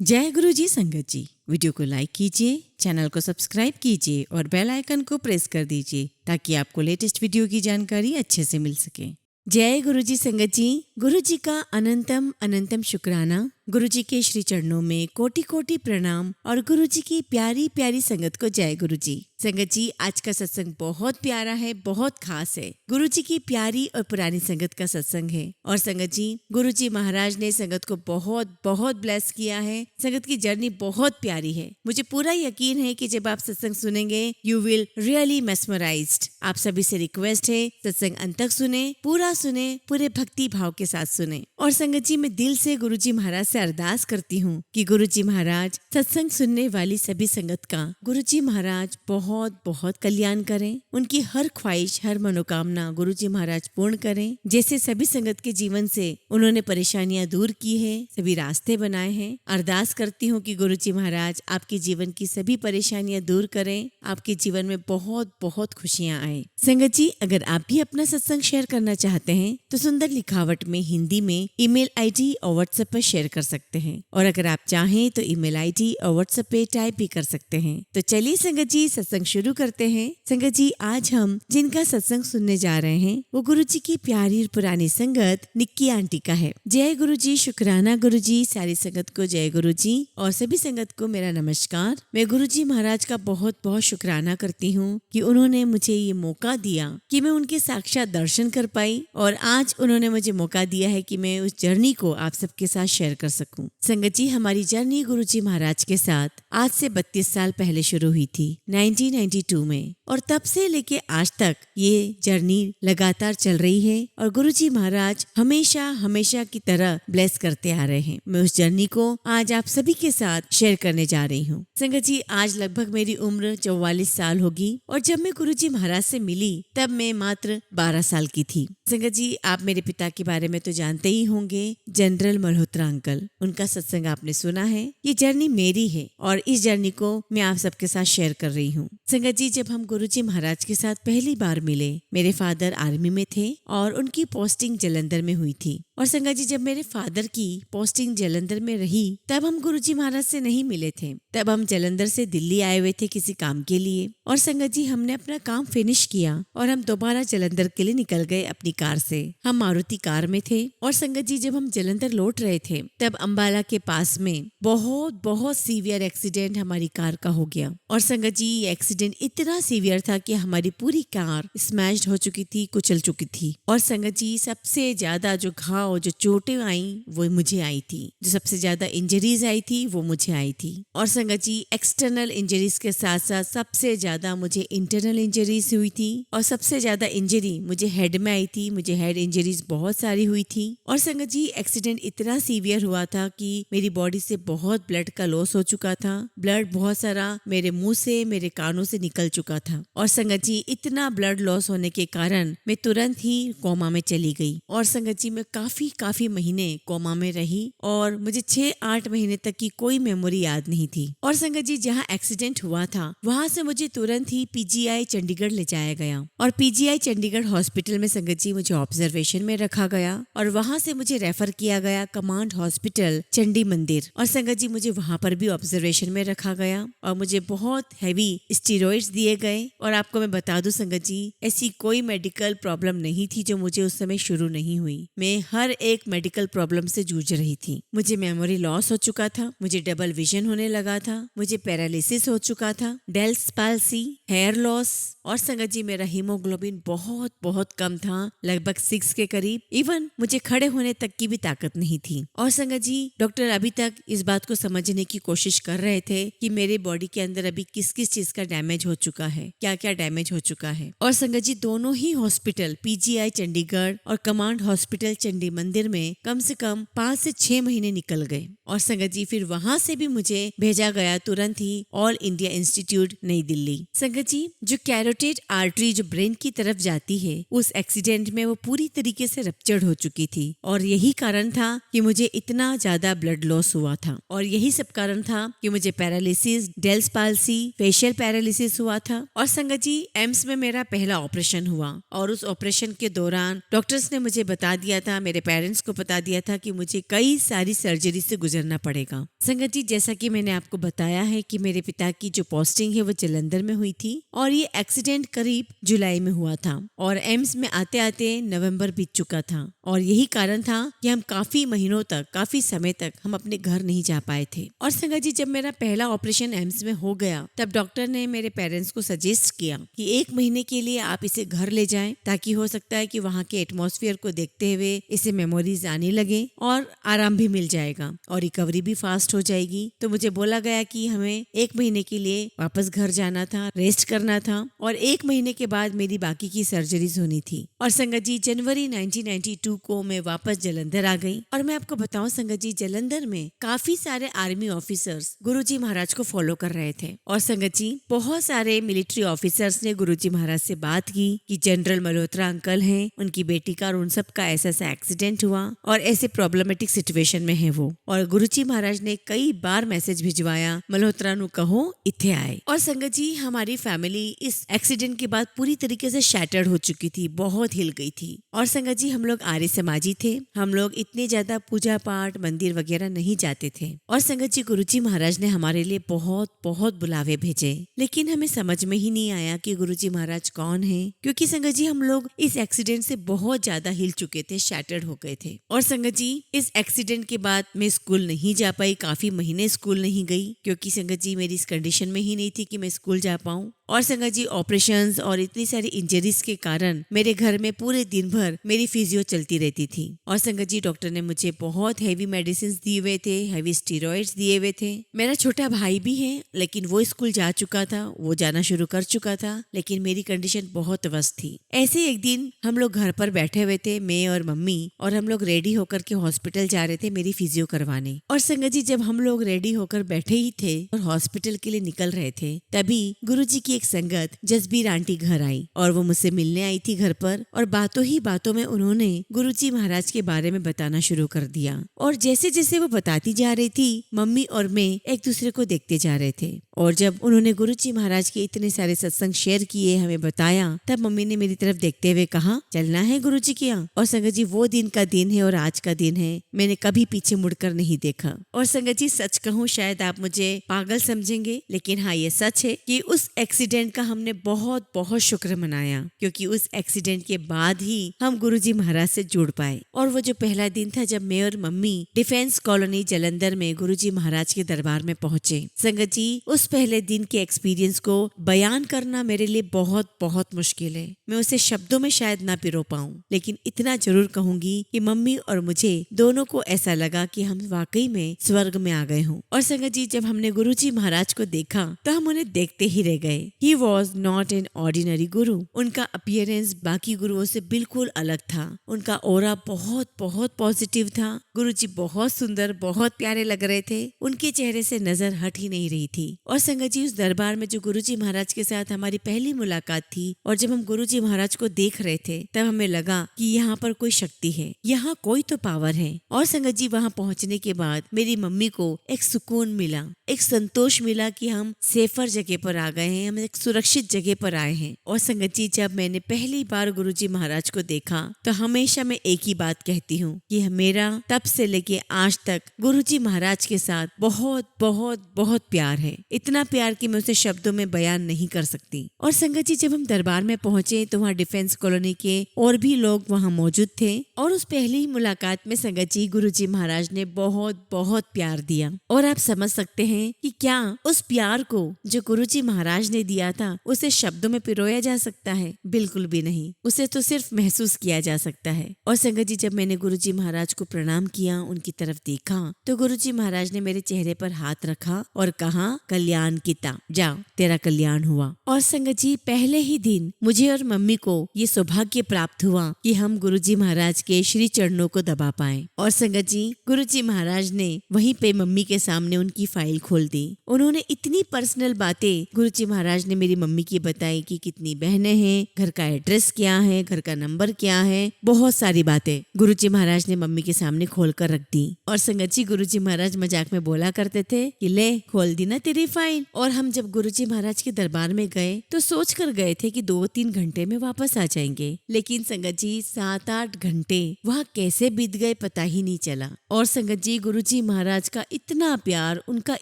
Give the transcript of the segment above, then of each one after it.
जय गुरु जी संगत जी। वीडियो को लाइक कीजिए, चैनल को सब्सक्राइब कीजिए और बेल आइकन को प्रेस कर दीजिए ताकि आपको लेटेस्ट वीडियो की जानकारी अच्छे से मिल सके। जय गुरु जी संगत जी। गुरु जी का अनंतम अनंतम शुक्राना। गुरु जी के श्री चरणों में कोटि कोटि प्रणाम और गुरु जी की प्यारी प्यारी संगत को जय गुरु जी। संगत जी, आज का सत्संग बहुत प्यारा है, बहुत खास है। गुरु जी की प्यारी और पुरानी संगत का सत्संग है। और संगत जी, गुरु जी महाराज ने संगत को बहुत बहुत ब्लेस किया है। संगत की जर्नी बहुत प्यारी है। मुझे पूरा यकीन है कि जब आप सत्संग सुनेंगे यू विल रियली मेस्मराइज्ड। आप सभी से रिक्वेस्ट है, सत्संग अंत तक सुने, पूरा सुने, पूरे भक्ति भाव के साथ सुने। और संगत जी, मैं दिल से गुरु जी महाराज से अरदास करती हूँ कि गुरु जी महाराज सत्संग सुनने वाली सभी संगत का गुरु जी महाराज बहुत बहुत कल्याण करें। उनकी हर ख्वाहिश, हर मनोकामना गुरु जी महाराज पूर्ण करें। जैसे सभी संगत के जीवन से उन्होंने परेशानियां दूर की है, सभी रास्ते बनाए हैं। अरदास करती हूँ कि गुरु जी महाराज आपके जीवन की सभी परेशानियां दूर करें, आपके जीवन में बहुत बहुत खुशियां आए। संगत जी, अगर आप भी अपना सत्संग शेयर करना चाहते हैं तो सुंदर लिखावट में हिंदी में ईमेल आईडी और व्हाट्सएप पर शेयर कर सकते हैं। और अगर आप चाहें तो ईमेल आईडी और व्हाट्सएप पे टाइप भी कर सकते हैं। तो चलिए संगत जी, सत्संग शुरू करते हैं। संगत जी, आज हम जिनका सत्संग सुनने जा रहे हैं वो गुरु जी की प्यारी और पुरानी संगत निक्की आंटी का है। जय गुरु जी, शुक्राना गुरु जी। सारी संगत को जय गुरु जी और सभी संगत को मेरा नमस्कार। मैं गुरु जी महाराज का बहुत बहुत शुक्राना करती हूँ कि उन्होंने मुझे ये मौका दिया कि मैं उनके साक्षात दर्शन कर पाई और आज उन्होंने मुझे मौका दिया है कि मैं उस जर्नी को आप सबके साथ शेयर कर सकूं। संगत जी, हमारी जर्नी गुरु जी महाराज के साथ आज से 32 साल पहले शुरू हुई थी 1992 में, और तब से लेके आज तक ये जर्नी लगातार चल रही है और गुरु जी महाराज हमेशा हमेशा की तरह ब्लेस करते आ रहे हैं। मैं उस जर्नी को आज आप सभी के साथ शेयर करने जा रही हूँ। संगत जी, आज लगभग मेरी उम्र 44 साल होगी और जब मैं गुरु जी महाराज से मिली तब मैं मात्र 12 साल की थी। संगत जी, आप मेरे पिता के बारे में तो जानते ही होंगे, जनरल मल्होत्रा अंकल। उनका सत्संग आपने सुना है। ये जर्नी मेरी है और इस जर्नी को मैं आप सबके साथ शेयर कर रही हूँ। संगत जी, जब हम गुरु जी महाराज के साथ पहली बार मिले, मेरे फादर आर्मी में थे और उनकी पोस्टिंग जालंधर में हुई थी। और संगत जी, जब मेरे फादर की पोस्टिंग जालंधर में रही तब हम गुरु जी महाराज से नहीं मिले थे। तब हम जालंधर से दिल्ली आए हुए थे किसी काम के लिए। और संगत जी, हमने अपना काम फिनिश किया और हम दोबारा जालंधर के लिए निकल गए अपनी कार से। हम मारुति कार में थे। और संगत जी, जब हम जालंधर लौट रहे थे तब अंबाला के पास में बहुत बहुत सीवियर एक्सीडेंट हमारी कार का हो गया। और संगत जी, ये एक्सीडेंट इतना सीवियर था कि हमारी पूरी कार स्मैश्ड हो चुकी थी, कुचल चुकी थी। और संगत जी, सबसे ज्यादा जो घाव, जो चोटें आई वो मुझे आई थी। जो सबसे ज्यादा इंजरीज आई थी वो मुझे आई थी। और संगत जी, एक्सटर्नल इंजरीज के साथ साथ सबसे ज्यादा मुझे इंटरनल इंजरीज हुई थी और सबसे ज्यादा इंजरी मुझे हेड में आई थी। मुझे हेड इंजरीज बहुत सारी हुई थी। और संगत जी, एक्सीडेंट इतना सीवियर हुआ था कि मेरी बॉडी से बहुत ब्लड का लॉस हो चुका था। ब्लड बहुत सारा मेरे मुंह से, मेरे कानों से निकल चुका था। और संगत जी, इतना ब्लड लॉस होने के कारण मैं तुरंत ही कोमा में चली गई। और संगत जी, मैं काफी महीने कोमा में रही और मुझे 6-8 महीने तक की कोई मेमोरी याद नहीं थी। और संगत जी, जहाँ एक्सीडेंट हुआ था वहां से मुझे तुरंत ही पीजीआई चंडीगढ़ ले जाया गया। और पीजीआई चंडीगढ़ हॉस्पिटल में संगत जी मुझे ऑब्जर्वेशन में रखा गया और वहां से मुझे रेफर किया गया कमांड हॉस्पिटल चंडी मंदिर। और संगत जी, मुझे वहां पर भी ऑब्जर्वेशन में रखा गया और मुझे बहुत हैवी स्टीरॉइड्स दिए गए। और आपको मैं बता दूं संगत जी, ऐसी कोई मेडिकल प्रॉब्लम नहीं थी जो मुझे उस समय शुरू नहीं हुई। मैं हर एक मेडिकल प्रॉब्लम से जूझ रही थी। मुझे मेमोरी लॉस हो चुका था, मुझे डबल विजन होने लगा था, मुझे पैरालिसिस हो चुका था, डेल्स पाल्सी, हेयर लॉस। और संगत जी, मेरा हीमोग्लोबिन बहुत बहुत कम था, लगभग 6 के करीब। इवन मुझे खड़े होने तक की भी ताकत नहीं थी। और संगत जी, डॉक्टर अभी तक इस बात को समझने की कोशिश कर रहे थे कि मेरे बॉडी के अंदर अभी किस किस चीज का डैमेज हो चुका है, क्या क्या डैमेज हो चुका है। और संगत जी, दोनों ही हॉस्पिटल पीजीआई चंडीगढ़ और कमांड हॉस्पिटल चंडी मंदिर में कम से कम 5 से 6 महीने निकल गए। और संगत जी, फिर वहां से भी मुझे भेजा गया तुरंत ही ऑल इंडिया इंस्टीट्यूट नई दिल्ली। संगत जी, जो कैरोटिड आर्टरी जो ब्रेन की तरफ जाती है, उस एक्सीडेंट में वो पूरी तरीके से रप्चर्ड हो चुकी थी और यही कारण था कि मुझे इतना ज्यादा ब्लड लॉस हुआ था। और यही सब कारण था कि मुझे paralysis, Bell's palsy, facial paralysis paralysis हुआ था। और संगत जी एम्स में मेरा पहला ऑपरेशन हुआ और उस ऑपरेशन के दौरान डॉक्टर्स ने मुझे बता दिया था, मेरे पेरेंट्स को बता दिया था कि मुझे कई सारी सर्जरी से गुजरना पड़ेगा। संगत जी जैसा कि मैंने आपको बताया है कि मेरे पिता की जो पोस्टिंग है वो जालंधर में हुई थी और ये एक्सीडेंट करीब जुलाई में हुआ था और एम्स में आते आते नवंबर बीत चुका था और यही कारण था कि हम काफी महीनों तक, काफी समय तक हम अपने घर नहीं जा पाए थे। और संगत जी जब मेरा पहला ऑपरेशन एम्स में हो गया तब डॉक्टर ने मेरे पेरेंट्स को सजेस्ट किया कि 1 महीने के लिए आप इसे घर ले जाएं ताकि हो सकता है कि वहाँ के एटमॉस्फेयर को देखते हुए इसे मेमोरीज आने लगे और आराम भी मिल जाएगा और रिकवरी भी फास्ट हो जाएगी। तो मुझे बोला गया कि हमें 1 महीने के लिए वापस घर जाना था, रेस्ट करना था और 1 महीने के बाद मेरी बाकी की सर्जरीज होनी थी। और संगत जी जनवरी 1992 को मैं वापस जालंधर आ गई। और मैं आपको बताऊं संगत जी जालंधर में काफी सारे आर्मी ऑफिसर्स गुरुजी महाराज को फॉलो कर रहे थे और संगत जी बहुत सारे मिलिट्री ऑफिसर्स ने गुरुजी महाराज से बात की कि जनरल मल्होत्रा अंकल हैं, उनकी बेटी का और उन सब का ऐसा एक्सीडेंट हुआ और ऐसे प्रॉब्लमेटिक सिचुएशन में है वो। और गुरुजी महाराज ने कई बार मैसेज भिजवाया, मल्होत्रा नु कहो इथे आए। और संगत जी हमारी फैमिली इस एक्सीडेंट के बाद पूरी तरीके से शैटर्ड हो चुकी थी, बहुत हिल गई थी। और संगत जी हम लोग आर्य समाजी थे, हम लोग इतने ज्यादा पूजा पाठ मंदिर वगैरह नहीं जाते थे। और संगत जी गुरुजी महाराज ने हमारे लिए बहुत बहुत बुलावे भेजे, लेकिन हमें समझ में ही नहीं आया कि गुरुजी महाराज कौन है, क्योंकि संगत जी हम लोग इस एक्सीडेंट से बहुत ज्यादा हिल चुके थे, शैटर्ड हो गए थे। और संगत जी इस एक्सीडेंट के बाद मैं स्कूल नहीं जा पाई, काफी महीने स्कूल नहीं गई क्योंकि संगत जी मेरी इस कंडीशन में ही नहीं थी कि मैं स्कूल जा पाऊं। और संगत जी ऑपरेशंस और इतनी सारी इंजरीज के कारण मेरे घर में पूरे दिन भर मेरी फिजियो चलती रहती थी। और संगत जी डॉक्टर ने मुझे बहुत हैवी मेडिसिन दिए हुए थे, हैवी स्टीरॉइड्स दिए हुए थे। मेरा छोटा भाई भी है लेकिन वो स्कूल जा चुका था, वो जाना शुरू कर चुका था, लेकिन मेरी कंडीशन बहुत वर्स्ट थी। ऐसे एक दिन हम लोग घर पर बैठे हुए थे, मैं और मम्मी, और हम लोग रेडी होकर के हॉस्पिटल जा रहे थे मेरी फिजियो करवाने। और संगत जी जब हम लोग रेडी होकर बैठे ही थे और हॉस्पिटल के लिए निकल रहे थे तभी गुरुजी की एक संगत जसबीर आंटी घर आई और वो मुझसे मिलने आई थी घर पर। और बातों ही बातों में उन्होंने गुरुजी महाराज के बारे में बताना शुरू कर दिया। और जैसे जैसे वो बताती जा रही थी मम्मी और मैं एक दूसरे को देखते जा रहे थे। और जब उन्होंने गुरुजी महाराज के इतने सारे सत्संग शेयर किए, हमें बताया, तब मम्मी ने मेरी तरफ देखते हुए कहा चलना है गुरुजी के यहाँ। और संगत जी वो दिन का दिन है और आज का दिन है, मैंने कभी पीछे मुड़कर नहीं देखा। और संगत जी सच कहूँ शायद आप मुझे पागल समझेंगे, लेकिन हाँ ये सच है कि उस एक्सीडेंट का हमने बहुत बहुत शुक्र मनाया, क्योंकि उस एक्सीडेंट के बाद ही हम गुरुजी महाराज से जुड़ पाए। और वो जो पहला दिन था जब मैं और मम्मी डिफेंस कॉलोनी जालंधर में गुरुजी महाराज के दरबार में पहुंचे, संगत जी उस पहले दिन के एक्सपीरियंस को बयान करना मेरे लिए बहुत बहुत मुश्किल है। मैं उसे शब्दों में शायद ना पिरो पाऊं, लेकिन इतना जरूर कहूंगी कि मम्मी और मुझे दोनों को ऐसा लगा कि हम वाकई में स्वर्ग में आ गए हों। और संगत जी जब हमने गुरुजी महाराज को देखा तो हम उन्हें देखते ही रह गए। He was not an ordinary गुरु। उनका अपीयरेंस बाकी गुरुओं से बिल्कुल अलग था। उनका ऑरा बहुत बहुत पॉजिटिव था। गुरुजी बहुत सुंदर, बहुत प्यारे लग रहे थे। उनके चेहरे से नजर हट ही नहीं रही थी। और संगत जी उस दरबार में जो गुरुजी महाराज के साथ हमारी पहली मुलाकात थी और जब हम गुरुजी महाराज को देख रहे थे तब हमें लगा कि यहाँ पर कोई शक्ति है, यहाँ कोई तो पावर है। और संगत जी वहाँ पहुँचने के बाद मेरी मम्मी को एक सुकून मिला, एक संतोष मिला कि हम सेफर जगह पर आ गए हैं, हम एक सुरक्षित जगह पर आए हैं। और संगत जी जब मैंने पहली बार गुरुजी महाराज को देखा तो हमेशा मैं एक ही बात कहती हूँ कि मेरा तब से लेके आज तक गुरुजी महाराज के साथ बहुत बहुत बहुत प्यार है। इतना प्यार कि मैं उसे शब्दों में बयान नहीं कर सकती। और संगत जी जब हम दरबार में पहुंचे तो वहाँ डिफेंस कॉलोनी के और भी लोग वहाँ मौजूद थे। और उस पहली ही मुलाकात में संगत जी गुरुजी महाराज ने बहुत बहुत प्यार दिया। और आप समझ सकते हैं कि क्या उस प्यार को जो गुरुजी महाराज ने दिया था उसे शब्दों में पिरोया जा सकता है? बिल्कुल भी नहीं, उसे तो सिर्फ महसूस किया जा सकता है। और संगत जी जब मैंने गुरुजी महाराज को प्रणाम किया, उनकी तरफ देखा तो गुरुजी महाराज ने मेरे चेहरे पर हाथ रखा और कहा कल्याण किता, जाओ तेरा कल्याण हुआ। और संगत जी पहले ही दिन मुझे और मम्मी को ये सौभाग्य प्राप्त हुआ कि हम गुरुजी महाराज के श्री चरणों को दबा पाए। और संगत जी गुरुजी महाराज ने वहीं पे मम्मी के सामने उनकी फाइल खोल दी। उन्होंने इतनी पर्सनल बातें गुरुजी महाराज ने मेरी मम्मी की बताई कि कितनी बहनें हैं, घर का एड्रेस क्या है, घर का नंबर क्या है, बहुत सारी बातें गुरुजी महाराज ने मम्मी के सामने खोल कर रख दी। और संगत जी, गुरुजी महाराज मजाक में बोला करते थे कि ले खोल दी ना तेरी फाइल। और हम जब गुरुजी महाराज के दरबार में गए तो सोच कर गए थे कि 2-3 घंटे में वापस आ जाएंगे, लेकिन संगत जी 7-8 घंटे वहाँ कैसे बीत गए पता ही नहीं चला। और संगत जी, गुरुजी महाराज का इतना प्यार, उनका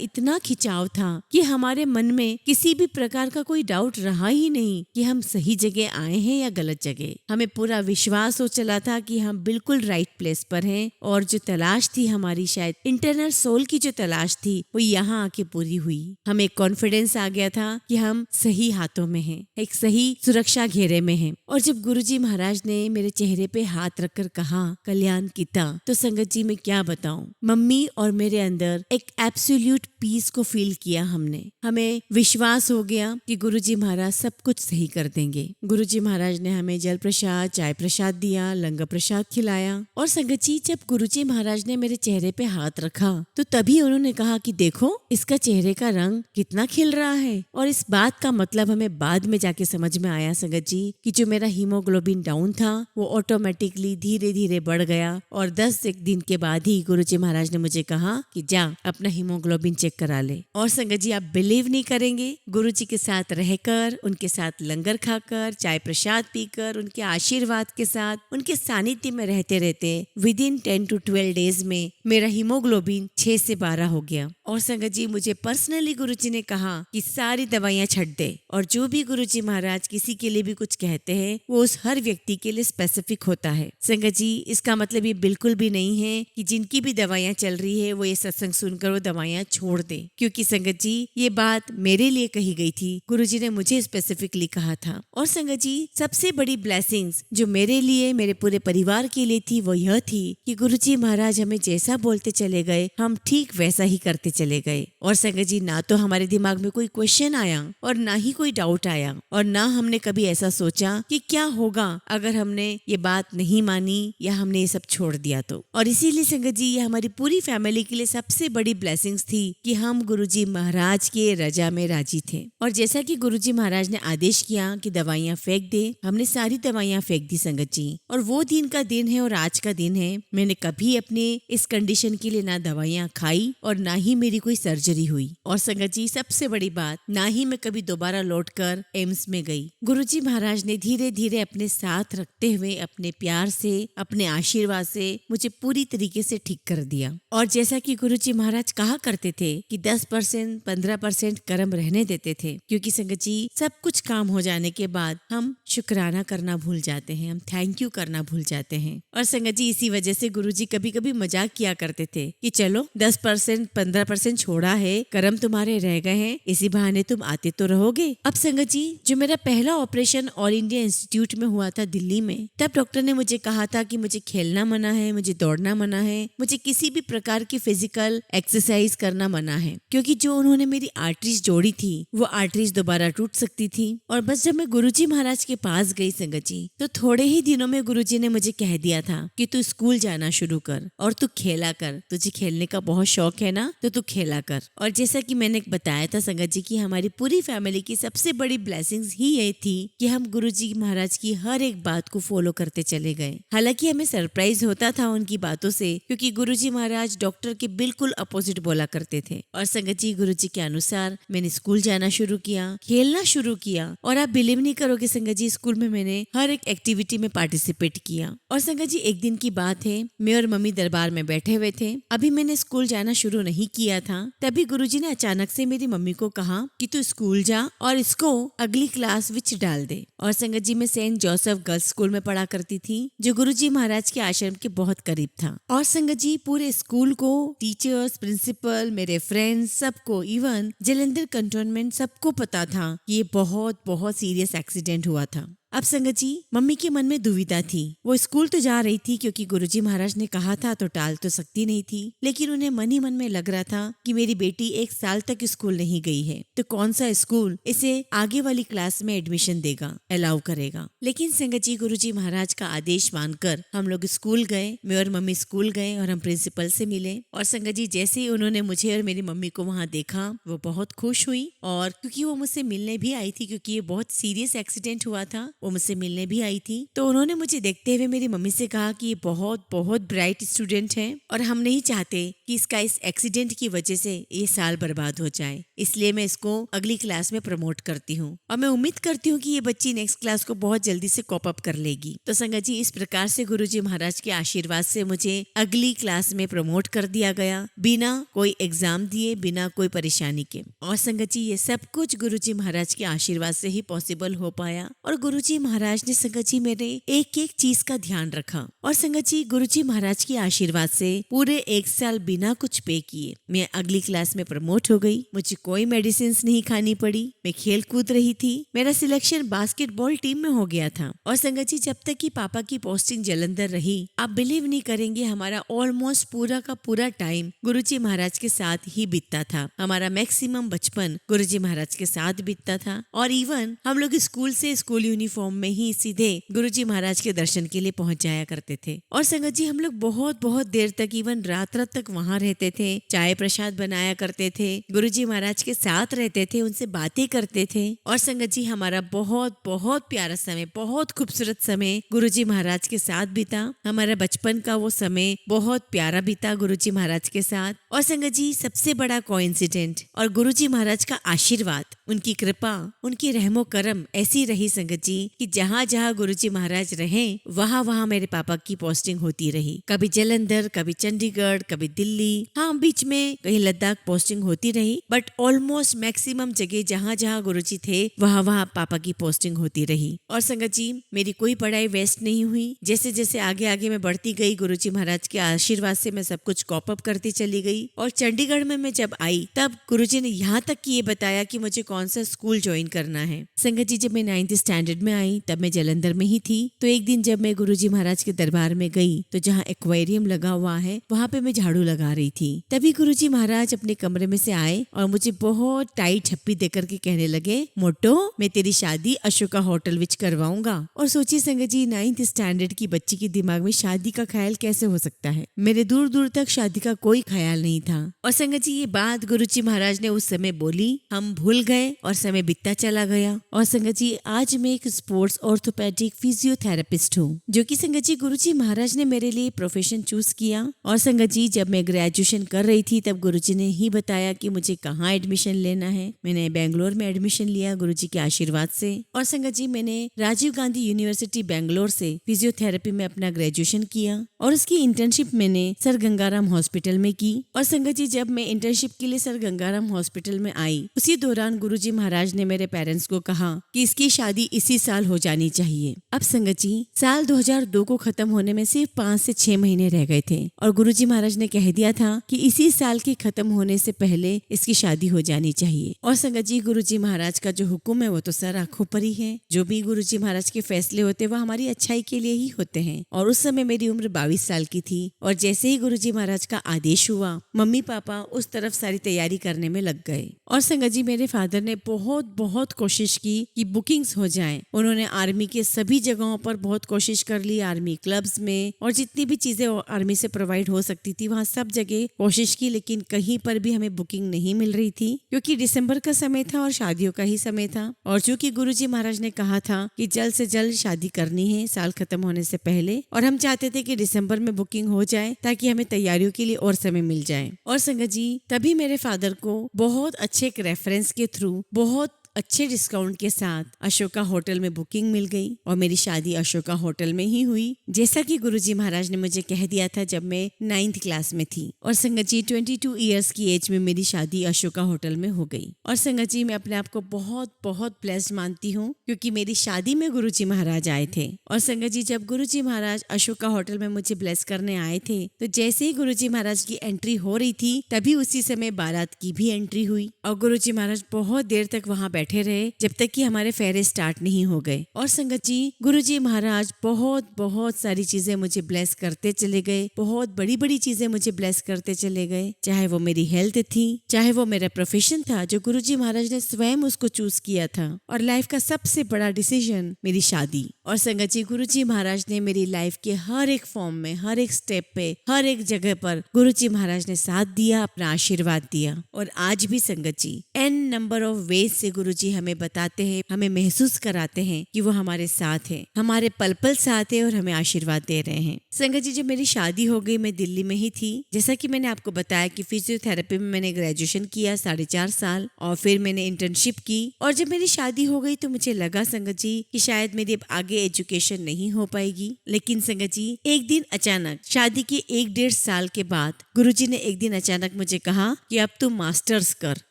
इतना खिंचाव था कि हमारे मन में किसी भी प्रकार का कोई डाउट रहा ही नहीं कि हम सही जगह आए हैं या गलत जगह। हमें पूरा विश्वास हो चला था कि हम बिल्कुल राइट प्लेस पर हैं और जो तलाश थी हमारी, शायद इंटरनल सोल की जो तलाश थी, वो यहाँ आके पूरी हुई। हमें कॉन्फिडेंस आ गया था कि हम सही हाथों में हैं, एक सही सुरक्षा घेरे में हैं। और जब गुरुजी महाराज ने मेरे चेहरे पे हाथ रखकर कहा कल्याण किता, तो संगत जी मैं क्या बताऊं, मम्मी और मेरे अंदर एक एब्सोल्यूट पीस को फील किया हमने। हमें विश्वास हो गया कि गुरुजी महाराज सब कुछ सही कर देंगे। गुरुजी महाराज ने हमें जल प्रसाद, चाय प्रसाद दिया, लंगर प्रसाद खिलाया। और संगत जी, जब गुरुजी महाराज ने मेरे चेहरे पे हाथ रखा तो तभी उन्होंने कहा कि देखो इसका चेहरे का रंग कितना खिल रहा है। और इस बात का मतलब हमें बाद में जाके समझ में आया संगत जी कि जो मेरा हीमोग्लोबिन डाउन था वो ऑटोमेटिकली धीरे धीरे बढ़ गया। और 10 दिन के बाद ही गुरुजी महाराज ने मुझे कहा कि जा अपना हीमोग्लोबिन चेक करा ले। और संगत जी, आप बिलीव नहीं करेंगे, गुरुजी के साथ रहकर, उनके साथ लंगर खाकर, चाय प्रसाद पीकर, उनके आशीर्वाद के साथ, उनके सानिध्य में रहते रहते विद इन 10 to 12 डेज में मेरा हीमोग्लोबिन 6 से 12 हो गया। और संगत जी, मुझे पर्सनली गुरुजी ने कहा कि सारी दवाइयां छੱਡ दे, और जो भी गुरुजी महाराज किसी के लिए भी कुछ कहते हैं वो उस हर व्यक्ति के लिए स्पेसिफिक होता है। संगत जी, इसका मतलब ये बिल्कुल भी नहीं है कि जिनकी भी दवाइयां चल रही है वो ये सत्संग सुनकर वो दवाइयां छोड़ दे, क्योंकि संगत जी ये बात मेरे लिए कही गई थी, गुरुजी ने मुझे स्पेसिफिकली कहा था। और संगत जी, सबसे बड़ी ब्लेसिंग्स जो मेरे लिए, मेरे पूरे परिवार के लिए थी वो यह थी कि गुरुजी महाराज हमें जैसा बोलते चले गए हम ठीक वैसा ही करते चले गए। और संगत जी, ना तो हमारे दिमाग में कोई क्वेश्चन आया और ना ही कोई डाउट आया, और ना हमने कभी ऐसा सोचा कि क्या होगा अगर हमने ये बात नहीं मानी या हमने ये सब छोड़ दिया तो। और इसीलिए संगत जी, ये हमारी पूरी फैमिली के लिए सबसे बड़ी ब्लेसिंग्स थी कि हम गुरुजी महाराज के रजा में राजी थे। और जैसा कि गुरुजी महाराज ने आदेश किया कि दवाइयां फेंक दे, हमने सारी दवाइयां फेंक दी संगत जी। और वो दिन का दिन है और आज का दिन है, मैंने कभी अपने इस कंडीशन के लिए ना दवाइयां खाई और ना ही मेरी कोई सर्जरी हुई। और संगत जी, सबसे बड़ी बात, ना ही मैं कभी दोबारा लौटकर एम्स में गई। गुरुजी महाराज ने धीरे धीरे अपने साथ रखते हुए, अपने प्यार से, अपने आशीर्वाद से मुझे पूरी तरीके से ठीक कर दिया। और जैसा कि गुरुजी महाराज कहा करते थे कि 10% 15% कर्म रहने देते थे, क्योंकि संगत जी सब कुछ काम हो जाने के बाद हम शुक्राना करना भूल जाते हैं, हम थैंक यू करना भूल जाते हैं। और संगत जी, इसी वजह से गुरुजी कभी कभी मजाक किया करते थे कि चलो 10% 15% छोड़ा है, कर्म तुम्हारे रह गए हैं, इसी बहाने तुम आते तो रहोगे। अब संगत जी, जो मेरा पहला ऑपरेशन ऑल इंडिया इंस्टीट्यूट में हुआ था दिल्ली में, तब डॉक्टर ने मुझे कहा था कि मुझे खेलना मना है, मुझे दौड़ना मना है, मुझे किसी भी प्रकार की फिजिकल एक्सरसाइज करना मना है, क्योंकि जो उन्होंने मेरी आर्टरीज जोड़ी थी वो आर्टरीज दोबारा टूट सकती थी। और बस जब मैं गुरुजी महाराज के पास गई संगत जी, तो थोड़े ही दिनों में गुरुजी ने मुझे कह दिया था कि तू स्कूल जाना शुरू कर और तू खेला कर, तुझे खेलने का बहुत शौक है ना, तो तू खेला कर। और जैसा कि मैंने बताया था संगत जी कि हमारी पूरी फैमिली की सबसे बड़ी ब्लेसिंग्स ही ये थी कि हम गुरुजी महाराज की हर एक बात को फॉलो करते चले गए। हालांकि हमें सरप्राइज होता था उनकी बातों से, क्योंकि गुरुजी महाराज डॉक्टर के बिल्कुल अपोजिट बोला करते थे। और संगत जी, गुरुजी के अनुसार मैंने स्कूल जाना शुरू किया, खेलना शुरू किया, और आप बिलीव नहीं करोगे संगत जी, स्कूल में मैंने हर एक एक्टिविटी में पार्टिसिपेट किया। और संगत जी, एक दिन की बात है, मैं और मम्मी दरबार में बैठे हुए थे, अभी मैंने स्कूल जाना शुरू नहीं किया था, तभी गुरुजी ने अचानक से मेरी मम्मी को कहा कि तू स्कूल जा और इसको अगली क्लास विच डाल दे। और संगत जी, मैं सेंट जोसेफ गर्ल्स स्कूल में पढ़ा करती थी, जो गुरुजी महाराज के आश्रम के बहुत करीब था। और संगत जी, पूरे स्कूल को, टीचर्स, प्रिंसिपल, मेरे फ्रेंड्स, सबको, इवन जलंधर कंटोनमेंट सबको पता था कि ये बहुत बहुत सीरियस एक्सीडेंट हुआ था। अब संगत जी, मम्मी के मन में दुविधा थी। वो स्कूल तो जा रही थी क्योंकि गुरुजी महाराज ने कहा था, तो टाल तो सकती नहीं थी, लेकिन उन्हें मन ही मन में लग रहा था कि मेरी बेटी 1 साल तक स्कूल नहीं गई है, तो कौन सा स्कूल इसे आगे वाली क्लास में एडमिशन देगा, अलाउ करेगा। लेकिन संगत जी, गुरुजी महाराज का आदेश मानकर हम लोग स्कूल गए। मैं और मम्मी स्कूल गए और हम प्रिंसिपल से मिले। और संगत जी, जैसे ही उन्होंने मुझे और मेरी मम्मी को वहाँ देखा, वो बहुत खुश हुई। और क्योंकि वो मुझसे मिलने भी आई थी, क्योंकि ये बहुत सीरियस एक्सीडेंट हुआ था, वो मुझसे मिलने भी आई थी, तो उन्होंने मुझे देखते हुए मेरी मम्मी से कहा कि ये बहुत बहुत ब्राइट स्टूडेंट है और हम नहीं चाहते कि इसका इस एक्सीडेंट की वजह से ये साल बर्बाद हो जाए, इसलिए मैं इसको अगली क्लास में प्रमोट करती हूँ और मैं उम्मीद करती हूँ कि ये बच्ची नेक्स्ट क्लास को बहुत जल्दी से कॉप अप कर लेगी। तो संगत जी, इस प्रकार से गुरुजी महाराज के आशीर्वाद से मुझे अगली क्लास में प्रमोट कर दिया गया, बिना कोई एग्जाम दिए, बिना कोई परेशानी के। और संगत जी, ये सब कुछ गुरुजी महाराज के आशीर्वाद से ही पॉसिबल हो पाया। और गुरुजी महाराज ने संगत जी मेरे एक एक चीज का ध्यान रखा। और संगत जी, गुरुजी महाराज के आशीर्वाद से पूरे 1 साल बिना कुछ पे किए मैं अगली क्लास में प्रमोट हो गई। मुझे कोई मेडिसिन नहीं खानी पड़ी, मैं खेल कूद रही थी। मेरा सिलेक्शन बास्केटबॉल टीम में हो गया था। और संगत जी, जब तक कि पापा की पोस्टिंग जलंधर रही, आप बिलीव नहीं करेंगे, हमारा ऑलमोस्ट पूरा का पूरा टाइम गुरुजी महाराज के साथ ही बीतता था। हमारा मैक्सिमम बचपन गुरुजी महाराज के साथ बीतता था। और इवन हम लोग स्कूल से स्कूल यूनिफॉर्म में ही सीधे गुरुजी महाराज के दर्शन के लिए पहुंच जाया करते थे। और संगत जी, हम लोग बहुत बहुत देर तक, इवन रात रात तक वहाँ रहते थे, चाय प्रसाद बनाया करते थे, गुरुजी महाराज के साथ रहते थे, उनसे बातें करते थे। और संगत जी, हमारा बहुत बहुत प्यारा समय, बहुत खूबसूरत समय गुरुजी महाराज के साथ बीता। हमारा बचपन का वो समय बहुत प्यारा बीता गुरुजी महाराज के साथ। और संगत जी, सबसे बड़ा कोइंसिडेंट और गुरुजी महाराज का आशीर्वाद, उनकी कृपा, उनकी रहमो करम ऐसी रही संगत जी कि जहाँ जहाँ गुरुजी महाराज रहे, वहाँ वहाँ मेरे पापा की पोस्टिंग होती रही। कभी जलंधर, कभी चंडीगढ़, कभी दिल्ली, हाँ बीच में कहीं लद्दाख पोस्टिंग होती रही, बट ऑलमोस्ट मैक्सिमम जगह जहाँ जहाँ गुरुजी थे, वहाँ वहाँ पापा की पोस्टिंग होती रही। और संगत जी, मेरी कोई पढ़ाई वेस्ट नहीं हुई। जैसे जैसे आगे आगे मैं बढ़ती गई, गुरुजी महाराज के आशीर्वाद से मैं सब कुछ कॉप अप करती चली गई। और चंडीगढ़ में मैं जब आई, तब गुरुजी ने यहाँ तक कि ये बताया कि मुझे कौन सा स्कूल ज्वाइन करना है। संगत जी, जब मैं 9th स्टैंडर्ड में आई, तब मैं जलंधर में ही थी। तो एक दिन जब मैं गुरुजी महाराज के दरबार में गई, तो जहाँ एक्वेरियम लगा हुआ है, वहाँ पे मैं झाड़ू लगा रही थी। तभी गुरुजी महाराज अपने कमरे में से आए और मुझे बहुत टाइट छप्पी देकर के कहने लगे, मोटो, मैं तेरी शादी अशोका होटल विच करवाऊंगा। और सोचिए संगत जी, 9th स्टैंडर्ड की बच्ची के दिमाग में शादी का ख्याल कैसे हो सकता है। मेरे दूर दूर तक शादी का कोई ख्याल नहीं था। और संगत जी, ये बात गुरुजी महाराज ने उस समय बोली, हम भूल गए और समय बीतता चला गया। और संगत जी, आज मैं एक स्पोर्ट्स ऑर्थोपेडिक फिजियोथेरेपिस्ट हूँ, जो कि संगत जी गुरुजी महाराज ने मेरे लिए प्रोफेशन चूज किया। और संगत जी, जब मैं ग्रेजुएशन कर रही थी, तब गुरुजी ने ही बताया कि मुझे कहाँ एडमिशन लेना है। मैंने बेंगलोर में एडमिशन लिया गुरुजी के आशीर्वाद से। और संगत जी, मैंने राजीव गांधी यूनिवर्सिटी बेंगलोर से फिजियोथेरेपी में अपना ग्रेजुएशन किया और उसकी इंटर्नशिप मैंने सर गंगाराम हॉस्पिटल में की। और संगत जी, जब मैं इंटर्नशिप के लिए सर गंगाराम हॉस्पिटल में आई, उसी दौरान गुरुजी महाराज ने मेरे पेरेंट्स को कहा कि इसकी शादी इसी साल हो जानी चाहिए। अब संगत जी, साल 2002 को खत्म होने में सिर्फ 5 से 6 महीने रह गए थे और गुरुजी महाराज ने कह दिया था कि इसी साल के खत्म होने से पहले इसकी शादी हो जानी चाहिए। और संगत जी, गुरुजी महाराज का जो हुक्म है वो तो सर आंखों पर ही है। जो भी गुरुजी महाराज के फैसले होते हैं, वो हमारी अच्छाई के लिए ही होते हैं। और उस समय मेरी उम्र 22 साल की थी और जैसे ही गुरुजी महाराज का आदेश हुआ, मम्मी पापा उस तरफ सारी तैयारी करने में लग गए। और संगत जी, मेरे फादर ने बहुत बहुत कोशिश की कि बुकिंग्स हो जाएं। उन्होंने आर्मी के सभी जगहों पर बहुत कोशिश कर ली, आर्मी क्लब्स में और जितनी भी चीजें आर्मी से प्रोवाइड हो सकती थी, वहाँ सब जगह कोशिश की, लेकिन कहीं पर भी हमें बुकिंग नहीं मिल रही थी, क्योंकि दिसंबर का समय था और शादियों का ही समय था। और चूंकि गुरुजी महाराज ने कहा था कि जल्द से जल्द शादी करनी है साल खत्म होने से पहले, और हम चाहते थे कि दिसंबर में बुकिंग हो जाए ताकि हमें तैयारियों के लिए और समय मिल जाए। और संगत जी, तभी मेरे फादर को बहुत अच्छे एक रेफरेंस के थ्रू बहुत अच्छे डिस्काउंट के साथ अशोका होटल में बुकिंग मिल गई और मेरी शादी अशोका होटल में ही हुई, जैसा कि गुरुजी महाराज ने मुझे कह दिया था जब मैं 9th क्लास में थी। और संगत जी, 22 इयर्स की एज में मेरी शादी अशोका होटल में हो गई। और संगत जी, मैं अपने आप को बहुत बहुत ब्लेस्ड मानती हूँ, क्योंकि मेरी शादी में गुरुजी महाराज आए थे। और संगत जी, जब गुरुजी महाराज अशोका होटल में मुझे ब्लेस करने आए थे, तो जैसे ही गुरुजी महाराज की एंट्री हो रही थी, तभी उसी समय बारात की भी एंट्री हुई और गुरुजी महाराज बहुत देर तक वहाँ बैठे रहे जब तक कि हमारे फेरे स्टार्ट नहीं हो गए। और संगत जी, गुरुजी महाराज बहुत बहुत सारी चीजें मुझे ब्लेस करते चले गए, बहुत बड़ी बड़ी चीजें मुझे ब्लेस करते चले गए। चाहे वो मेरी हेल्थ थी, चाहे वो मेरा प्रोफेशन था जो गुरुजी महाराज ने स्वयं उसको चूज किया था, और लाइफ का सबसे बड़ा डिसीजन मेरी शादी। और संगत जी, गुरुजी महाराज ने मेरी लाइफ के हर एक फॉर्म में, हर एक स्टेप पे, हर एक जगह पर गुरुजी महाराज ने साथ दिया, अपना आशीर्वाद दिया। और आज भी संगत G N number of ways से गुरुजी हमें बताते हैं, हमें महसूस कराते हैं कि वो हमारे साथ है, हमारे पल पल साथ है और हमें आशीर्वाद दे रहे हैं। संगत जी, जब मेरी शादी हो गई, मैं दिल्ली में ही थी। जैसा कि मैंने आपको बताया कि फिजियोथेरेपी में मैंने ग्रेजुएशन किया 4.5 साल, और फिर मैंने इंटर्नशिप की। और जब मेरी शादी हो गई तो मुझे लगा संगत जी कि शायद मेरी अब आगे एजुकेशन नहीं हो पाएगी। लेकिन संगत जी, एक दिन अचानक शादी के 1-1.5 साल के बाद गुरुजी ने एक दिन अचानक मुझे कहा कि अब तुम मास्टर्स कर।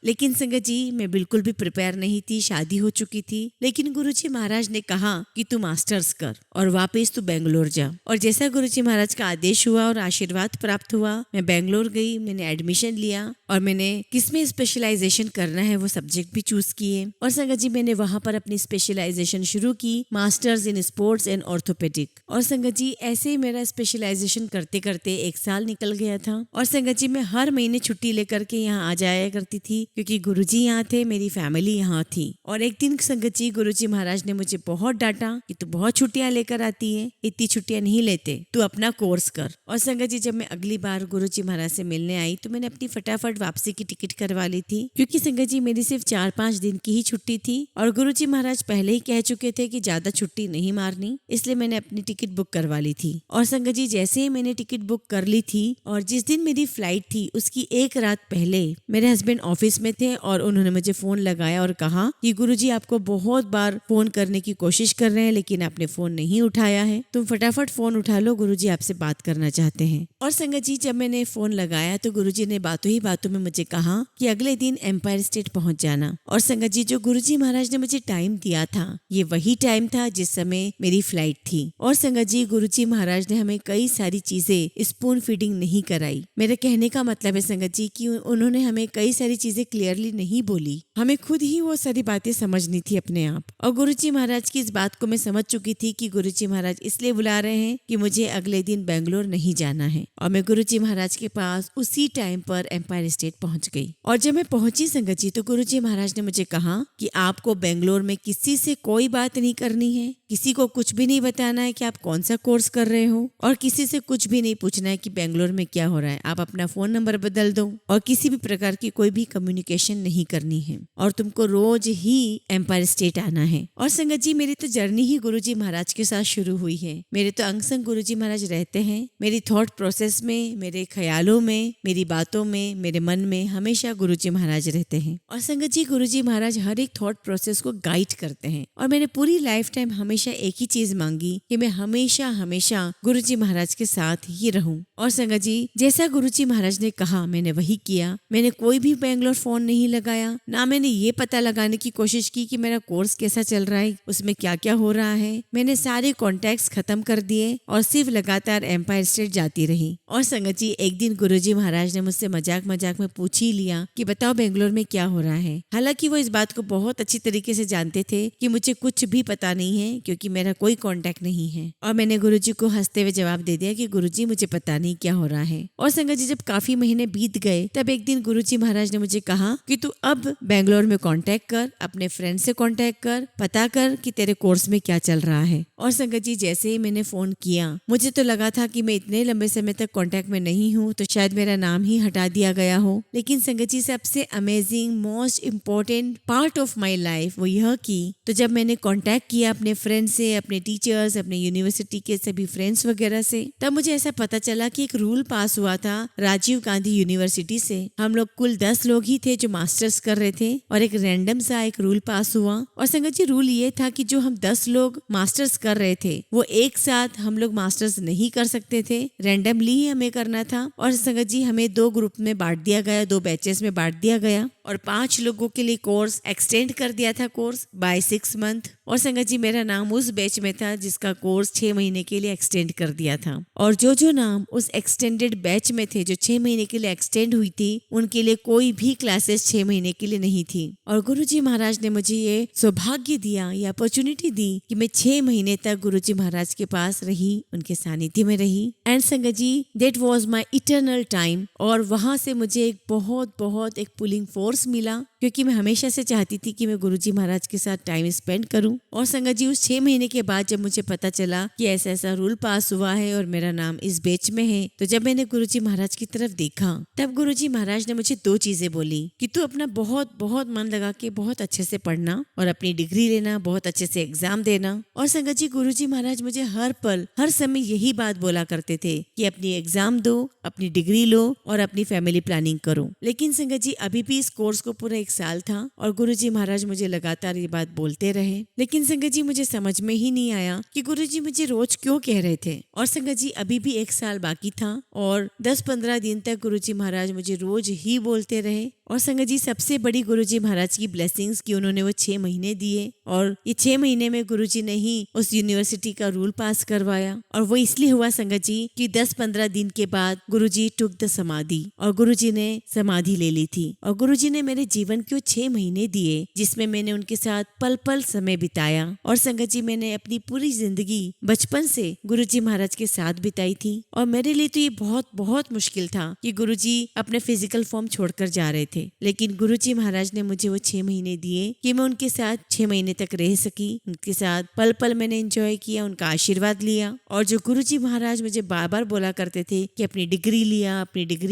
लेकिन संगत जी, मैं बिल्कुल भी प्रिपेयर नहीं थी, शादी हो चुकी थी। लेकिन गुरुजी महाराज ने कहा कि तू मास्टर्स कर और वापस तू बेंगलोर जा। और जैसा गुरुजी महाराज का आदेश हुआ और आशीर्वाद प्राप्त हुआ, मैं बेंगलोर गई, मैंने एडमिशन लिया और मैंने किसमें स्पेशलाइजेशन करना है वो सब्जेक्ट भी चूज किए। और संगत जी, मैंने वहां पर अपनी स्पेशलाइजेशन शुरू की, masters in sports and orthopaedic. और संगत जी, ऐसे ही मेरा स्पेशलाइजेशन करते करते 1 साल निकल गया था। और संगत जी, मैं हर महीने छुट्टी लेकर के यहाँ आ जाया करती थी, क्योंकि गुरुजी यहाँ थे, मेरी फैमिली यहाँ थी। और एक दिन संगत जी, गुरुजी महाराज ने मुझे बहुत डांटा कि तू बहुत छुट्टियां लेकर आती है, इतनी छुट्टियां नहीं लेते, तू अपना कोर्स कर। और संगत जी, जब मैं अगली बार गुरुजी महाराज से मिलने आई तो मैंने अपनी फटाफट वापसी की टिकट करवा ली थी, क्योंकि संगत जी मेरी सिर्फ 4-5 दिन की ही छुट्टी थी और गुरुजी महाराज पहले ही कह चुके थे कि ज्यादा छुट्टी नहीं मारनी, इसलिए मैंने अपनी टिकट बुक करवा ली थी। और संगत जी, जैसे ही मैंने टिकट बुक कर ली थी और जिस दिन मेरी फ्लाइट थी उसकी 1 रात पहले मेरे हस्बैंड ऑफिस में थे और उन्होंने मुझे फोन लगाया और कहा कि गुरुजी आपको बहुत बार फोन करने की कोशिश कर रहे हैं, लेकिन आपने फोन नहीं उठाया है, तुम फटाफट फोन उठा लो, गुरुजी आपसे बात करना चाहते हैं। और संगत जी, जब मैंने फोन लगाया तो गुरुजी ने बातों ही बातों में मुझे कहा कि अगले दिन एम्पायर स्टेट पहुंच जाना। और संगत जी, जो गुरुजी महाराज ने मुझे टाइम दिया था, ये वही टाइम था जिस समय मेरी फ्लाइट थी। और संगत जी, गुरुजी महाराज ने हमें कई सारी चीजें स्पून फीडिंग नहीं कराई। मेरे कहने का मतलब है संगत जी कि उन्होंने हमें कई सारी चीजें क्लियरली नहीं बोली, हमें खुद ही वो सारी बातें समझनी थी अपने आप। और गुरुजी महाराज की इस बात को मैं समझ चुकी थी कि गुरुजी महाराज इसलिए बुला रहे हैं कि मुझे अगले दिन बेंगलोर नहीं जाना है। और मैं गुरुजी महाराज के पास उसी टाइम पर एम्पायर स्टेट पहुंच गई। और जब मैं पहुंची संगत जी, तो गुरुजी महाराज ने मुझे कहा कि आपको बेंगलोर में किसी से कोई बात नहीं करनी है, किसी को कुछ भी नहीं बताना है कि आप कौन सा कोर्स कर रहे हो, और किसी से कुछ भी नहीं पूछना है कि बेंगलोर में क्या हो रहा है। आप अपना फोन नंबर बदल दो और किसी भी प्रकार की कोई भी कम्युनिकेशन नहीं करनी है, और तुमको रोज ही एम्पायर स्टेट आना है। और संगत जी, मेरी तो जर्नी ही गुरुजी महाराज के साथ शुरू हुई है। मेरे तो अंग संग गुरुजी महाराज रहते हैं। मेरी थॉट प्रोसेस में, मेरे ख्यालों में, मेरी बातों में, मेरे मन में हमेशा गुरुजी महाराज रहते हैं। और संगत जी, गुरुजी महाराज हर एक थॉट प्रोसेस को गाइड करते हैं। और मैंने पूरी लाइफ टाइम हमेशा एक ही चीज मांगी कि मैं हमेशा हमेशा गुरुजी महाराज के साथ ही रहूं। और संगत जी, जैसा गुरुजी महाराज ने कहा मैंने वही किया। मैंने कोई भी बेंगलोर फोन नहीं लगाया, ना मैंने ये पता लगाने की कोशिश की कि मेरा कोर्स कैसा चल रहा है, उसमें क्या क्या हो रहा है। मैंने सारे कॉन्टेक्ट्स खत्म कर दिए और सिर्फ लगातार एम्पायर स्टेट जाती रही। और संगत जी, एक दिन गुरुजी महाराज ने मुझसे मजाक मजाक में पूछ ही लिया कि बताओ बेंगलोर में क्या हो रहा है। हालांकि वो इस बात को बहुत अच्छी तरीके से जानते थे कि मुझे कुछ भी पता नहीं है, क्योंकि मेरा कोई कांटेक्ट नहीं है। और मैंने गुरुजी को हंसते हुए जवाब दे दिया कि गुरुजी मुझे पता नहीं क्या हो रहा है। और संगत जी, जब काफी महीने बीत गए तब एक दिन गुरुजी महाराज ने मुझे कहा कि तू अब बेंगलोर में कांटेक्ट कर, अपने फ्रेंड से कांटेक्ट कर, पता कर कि तेरे कोर्स में क्या चल रहा है। और संगत जी, जैसे ही मैंने फोन किया मुझे तो लगा था कि मैं इतने लंबे समय तक कांटेक्ट में नहीं हूँ तो शायद मेरा नाम ही हटा दिया गया हो। लेकिन संगत जी, सबसे amazing most important part of my life वो यह की, तो जब मैंने कांटेक्ट किया अपने फ्रेंड से, अपने टीचर्स, अपने यूनिवर्सिटी के सभी फ्रेंड्स वगैरह से, तब मुझे ऐसा पता चला कि एक रूल पास हुआ था राजीव गांधी यूनिवर्सिटी से। हम लोग कुल 10 लोग ही थे जो मास्टर्स कर रहे थे और एक रैंडम सा एक रूल पास हुआ। और संगत जी, रूल ये था कि जो हम 10 लोग मास्टर्स कर रहे थे वो एक साथ हम लोग मास्टर्स नहीं कर सकते थे, रैंडमली ही हमें करना था। और संगत जी, हमें 2 ग्रुप में बांट दिया गया, 2 बैचेस में बांट दिया गया और 5 लोगों के लिए कोर्स एक्सटेंड कर दिया था कोर्स बाय 6 मंथ। और संगत जी मेरा नाम उस बैच में था जिसका कोर्स 6 महीने के लिए एक्सटेंड कर दिया था। और जो नाम उस एक्सटेंडेड बैच में थे जो 6 महीने के लिए एक्सटेंड हुई थी, उनके लिए कोई भी क्लासेस 6 महीने के लिए नहीं थी। और गुरुजी महाराज ने मुझे ये सौभाग्य दिया, ये अपॉर्चुनिटी दी कि मैं 6 महीने तक गुरुजी महाराज के पास रही, उनके सानिध्य में रही। And Sangat ji that was my eternal time. और वहां से मुझे एक बहुत एक पुलिंग फोर्स मिला, क्योंकि मैं हमेशा से चाहती थी कि मैं गुरुजी महाराज के साथ टाइम स्पेंड करूं। और संगत जी उस 6 महीने के बाद जब मुझे पता चला कि ऐसा रूल पास हुआ है और मेरा नाम इस बैच में है, तो जब मैंने गुरुजी महाराज की तरफ देखा, तब गुरुजी महाराज ने मुझे 2 चीजें बोली कि तू अपना बहुत मन लगा के बहुत अच्छे से पढ़ना और अपनी डिग्री लेना, बहुत अच्छे से एग्जाम देना। और संगत जी गुरुजी महाराज मुझे हर पल हर समय यही बात बोला करते थे कि अपनी एग्जाम दो, अपनी डिग्री लो और अपनी फैमिली प्लानिंग करो। लेकिन संगत जी अभी भी इस कोर्स को पूरा 1 साल था और गुरुजी महाराज मुझे लगातार ये बात बोलते रहे। लेकिन संगत जी मुझे समझ में ही नहीं आया कि गुरुजी मुझे रोज क्यों कह रहे थे। और संगत जी अभी भी 1 साल बाकी था और 10-15 दिन तक गुरुजी महाराज मुझे रोज ही बोलते रहे। और संगत जी सबसे बड़ी गुरुजी महाराज की ब्लेसिंग्स कि उन्होंने वो 6 महीने दिए, और ये 6 महीने में गुरुजी ने ही उस यूनिवर्सिटी का रूल पास करवाया। और वो इसलिए हुआ संगत जी कि 10-15 दिन के बाद गुरुजी टुक द समाधि, और गुरुजी ने समाधि ले ली थी। और गुरुजी ने मेरे जीवन के 6 महीने दिए जिसमें मैंने उनके साथ पल पल समय बिताया। और संगत जी मैंने अपनी पूरी जिंदगी बचपन से गुरुजी महाराज के साथ बिताई थी। और मेरे लिए तो ये बहुत मुश्किल था कि गुरुजी अपने फिजिकल फॉर्म छोड़कर जा रहे थे, लेकिन गुरुजी महाराज ने मुझे वो 6 महीने दिए कि मैं उनके साथ 6 महीने तक रह सकी। उनके साथ पल पल मैंने एंजॉय किया, उनका आशीर्वाद लिया। और जो गुरुजी महाराज मुझे बार बार बोला करते थे कि अपनी डिग्री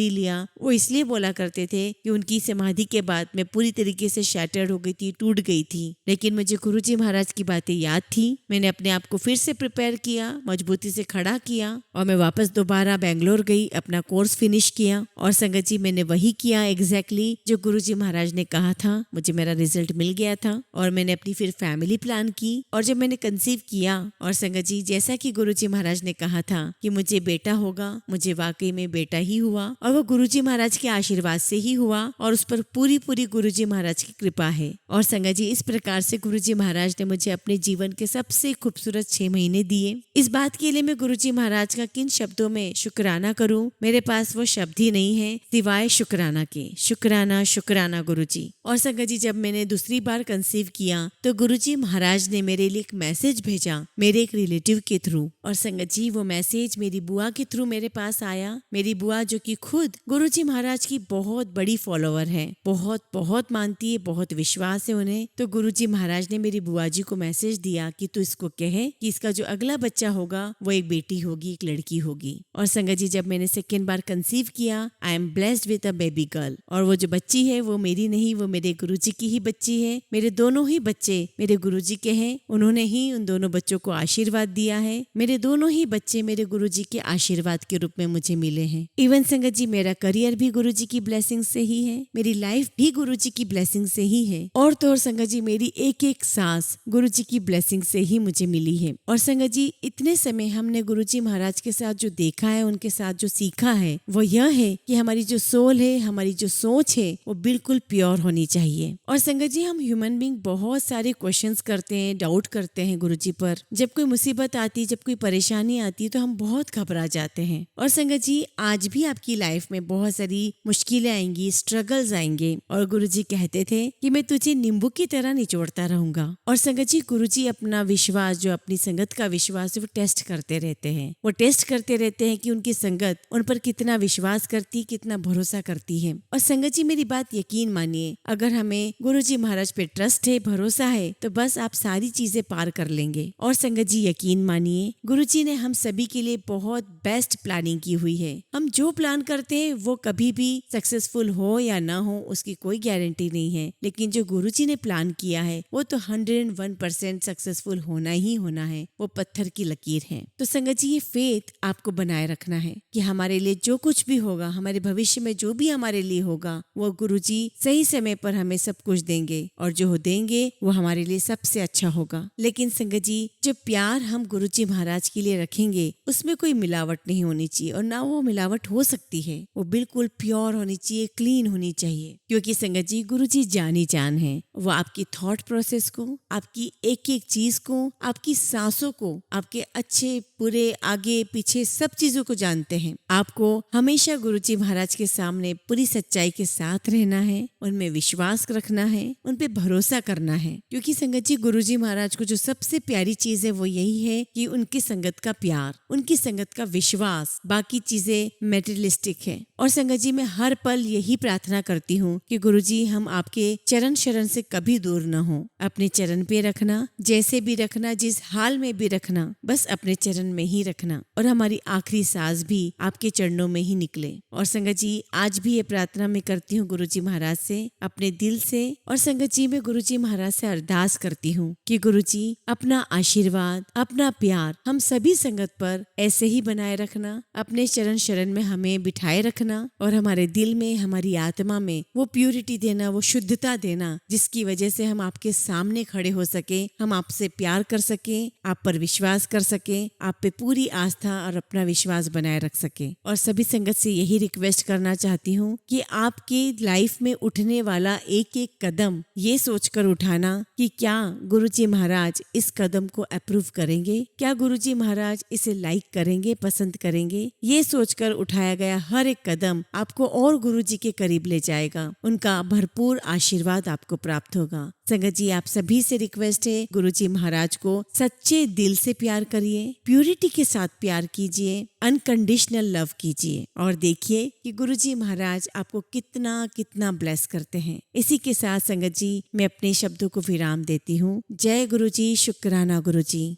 लिया, वो इसलिए बोला करते थे कि उनकी समाधि के बाद मैं पूरी तरीके से शैटर्ड हो गई थी, टूट गई थी। लेकिन मुझे गुरुजी महाराज की बातें याद थी। मैंने अपने आप को फिर से प्रिपेयर किया, मजबूती से खड़ा किया और मैं वापस दोबारा बेंगलोर गई, अपना कोर्स फिनिश किया। और संगत जी मैंने वही किया एग्जैक्टली जो गुरुजी महाराज ने कहा था। मुझे मेरा रिजल्ट मिल गया था और मैंने अपनी फिर फैमिली प्लान की। और जब मैंने कंसीव किया, और संगत जी जैसा कि गुरुजी महाराज ने कहा था कि मुझे बेटा होगा, मुझे वाकई में बेटा ही हुआ। और वो गुरुजी महाराज के आशीर्वाद से ही हुआ और उस पर पूरी गुरुजी महाराज की कृपा है। और संगत जी इस प्रकार से गुरुजी महाराज ने मुझे अपने जीवन के सबसे खूबसूरत 6 महीने दिए। इस बात के लिए मैं गुरुजी महाराज का किन शब्दों में शुक्राना करूं, मेरे पास वो शब्द ही नहीं है सिवाय शुक्राना के। शुक्राना गुरुजी। और संगत जी जब मैंने दूसरी बार कंसीव किया तो गुरुजी महाराज ने मेरे लिए एक मैसेज भेजा मेरे एक रिलेटिव के थ्रू। और संगत जी वो मैसेज मेरी बुआ के थ्रू मेरे पास आया। मेरी बुआ जो कि खुद गुरुजी महाराज की बहुत बड़ी फॉलोवर है, बहुत मानती है, बहुत विश्वास है उन्हें। तो गुरुजी महाराज ने मेरी बुआ जी को मैसेज दिया कि तू इसको कहे कि इसका जो अगला बच्चा होगा वो एक बेटी होगी, एक लड़की होगी। और संगत जी जब मैंने 2nd बार कंसीव किया, I am blessed with a baby girl. और वो जो बच्ची है वो मेरी नहीं, वो मेरे गुरुजी की ही बच्ची है। मेरे दोनों ही बच्चे मेरे गुरुजी के हैं, उन्होंने ही उन दोनों बच्चों को आशीर्वाद दिया है। मेरे दोनों ही बच्चे मेरे गुरुजी के आशीर्वाद के रूप में मुझे मिले हैं। इवन संगत जी मेरा करियर भी गुरुजी की ब्लेसिंग से ही है, मेरी लाइफ भी गुरुजी की ब्लेसिंग से ही है। और तो और संगत जी मेरी एक सांस गुरुजी की ब्लेसिंग से ही मुझे मिली है। और संगत जी इतने समय हमने गुरुजी महाराज के साथ जो देखा है, उनके साथ जो सीखा है, वो यह है कि हमारी जो सोल है, हमारी जो सोच है, वो बिल्कुल प्योर होनी चाहिए। और संगत जी हम ह्यूमन बीइंग बहुत सारे क्वेश्चंस करते हैं, डाउट करते हैं गुरुजी पर। जब कोई मुसीबत आती है, जब कोई परेशानी आती है तो हम बहुत घबरा जाते हैं। और संगत जी आज भी आपकी लाइफ में बहुत सारी मुश्किलें आएंगी, स्ट्रगल्स आएंगे। और गुरुजी कहते थे कि मैं तुझे नींबू की तरह निचोड़ता रहूंगा। और संगत जी गुरुजी अपना विश्वास, जो अपनी संगत का विश्वास है, वो टेस्ट करते रहते हैं। वो टेस्ट करते रहते हैं कि उनकी संगत उन पर कितना विश्वास करती, कितना भरोसा करती है। और संगत जी मेरी बात यकीन मानिए, अगर हमें गुरुजी महाराज पे ट्रस्ट है, भरोसा है, तो बस आप सारी चीजें पार कर लेंगे। और संगत जी यकीन मानिए गुरुजी ने हम सभी के लिए बहुत बेस्ट प्लानिंग की हुई है। हम जो प्लान करते हैं वो कभी भी सक्सेसफुल हो या ना हो उसकी कोई गारंटी नहीं है, लेकिन जो गुरुजी ने प्लान किया है वो तो 101% सक्सेसफुल होना ही होना है। वो पत्थर की लकीर है। तो संगत जी ये फेथ आपको बनाए रखना है कि हमारे लिए जो कुछ भी होगा, हमारे भविष्य में जो भी हमारे लिए होगा, वो गुरुजी सही समय पर हमें सब कुछ देंगे और जो देंगे वो हमारे लिए सबसे अच्छा होगा। लेकिन संगत जी जो प्यार हम गुरुजी महाराज के लिए रखेंगे उसमें कोई मिलावट नहीं होनी चाहिए, और ना वो मिलावट हो सकती है। वो बिल्कुल प्योर होनी चाहिए, क्लीन होनी चाहिए। क्योंकि संगत जी गुरुजी जान ही जान है, वो आपकी थॉट प्रोसेस को, आप आपकी एक एक चीज को, आपकी सांसों को, आपके अच्छे बुरे आगे पीछे सब चीजों को जानते हैं। आपको हमेशा गुरुजी महाराज के सामने पूरी सच्चाई के साथ रहना है, उनमें विश्वास रखना है, उन पे भरोसा करना है। क्योंकि संगत जी, गुरुजी महाराज को जो सबसे प्यारी चीज है वो यही है कि उनकी संगत का प्यार, उनकी संगत का विश्वास, बाकी चीजें मेटेरियलिस्टिक है। और संगत जी, मैं हर पल यही प्रार्थना करती हूँ कि गुरुजी हम आपके चरण शरण से कभी दूर न हो। अपने चरण पे रखना, जैसे भी रखना, जिस हाल में भी रखना, बस अपने चरण में ही रखना और हमारी आखिरी सांस भी आपके चरणों में ही निकले। और संगत जी, आज भी ये प्रार्थना मैं करती हूँ गुरुजी महाराज से अपने दिल से। और संगत जी, मैं गुरुजी महाराज से अरदास करती हूँ कि गुरुजी अपना आशीर्वाद, अपना प्यार हम सभी संगत पर ऐसे ही बनाए रखना, अपने चरण शरण में हमें बिठाए रखना और हमारे दिल में, हमारी आत्मा में वो प्यूरिटी देना, वो शुद्धता देना, जिसकी वजह से हम आपके सामने खड़े हो सके, हम आपसे प्यार कर सके, आप पर विश्वास कर सके, आप पे पूरी आस्था और अपना विश्वास बनाए रख सके। और सभी संगत से यही रिक्वेस्ट करना चाहती हूँ कि आपकी लाइफ में उठने वाला एक एक कदम ये सोचकर उठाना कि क्या गुरुजी महाराज इस कदम को अप्रूव करेंगे, क्या गुरुजी महाराज इसे लाइक करेंगे, पसंद करेंगे। ये सोचकर उठाया गया हर एक कदम आपको और गुरुजी के करीब ले जाएगा, उनका भरपूर आशीर्वाद आपको प्राप्त होगा। संगत जी, आप सभी से रिक्वेस्ट है, गुरुजी महाराज को सच्चे दिल से प्यार करिए, प्यूरिटी के साथ प्यार कीजिए, अनकंडीशनल लव कीजिए और देखिए कि गुरुजी महाराज आपको कितना कितना ब्लेस करते हैं। इसी के साथ संगत जी, मैं अपने शब्दों को विराम देती हूँ। जय गुरुजी, शुक्राना गुरुजी।